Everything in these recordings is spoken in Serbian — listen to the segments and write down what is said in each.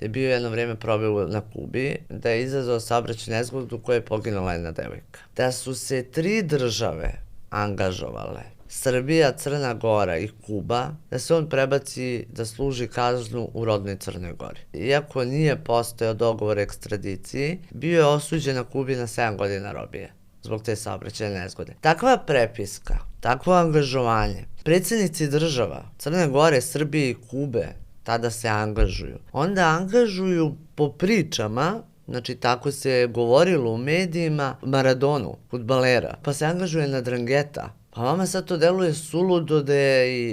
je bio jedno vreme proveo na Kubi, da je izazvao saobraćajnu nezgodu u kojoj je poginula jedna devojka. Da su se 3 države angažovale, Srbija, Crna Gora i Kuba, da se on prebaci da služi kaznu u rodnoj Crnoj Gori. Iako nije postojao dogovor o ekstradiciji, bio je osuđen na Kubi na 7 godina robije zbog te saobraćajne nezgode. Takva prepiska, takvo angažovanje, predsjednici država Crne Gore, Srbije i Kube tada se angažuju. Onda angažuju po pričama, znači tako se govorilo u medijima, Maradonu, fudbalera, pa se angažuje na Drangheta. Pa vama sad to deluje suludo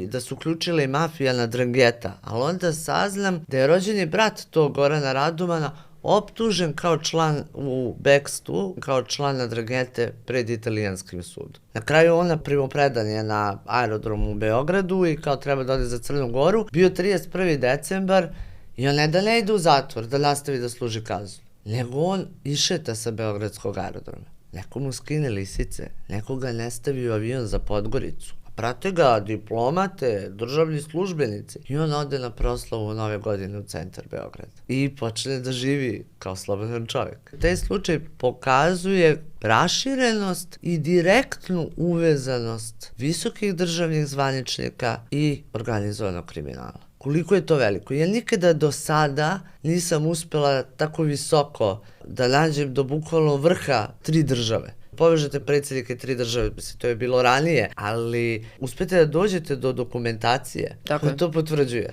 da su uključile i mafija na Drangheta, ali onda saznam da je rođeni brat tog Gorana Radumana optužen kao član u bekstvu, kao član na Dranghete pred italijanskim sudom. Na kraju ona primopredan je na aerodromu u Beogradu i kao treba da ode za Crnu Goru. Bio 31. decembar i on ne da ne ide u zatvor, da nastavi da služi kaznu, nego on išeta sa beogradskog aerodroma. Neko mu skine lisice, neko ga ne stavi u avion za Podgoricu. Prate ga diplomate, državni službenici i on ode na proslavu Nove godine u centar Beograda i počne da živi kao slobodan čovjek. Taj slučaj pokazuje raširenost i direktnu uvezanost visokih državnih zvaničnika i organizovanog kriminala. Koliko je to veliko? Ja nikada do sada nisam uspela tako visoko da nađem do bukvalno vrha 3 države. Povežete predsjednike 3 države, to je bilo ranije, ali uspete da dođete do dokumentacije koja to potvrđuje.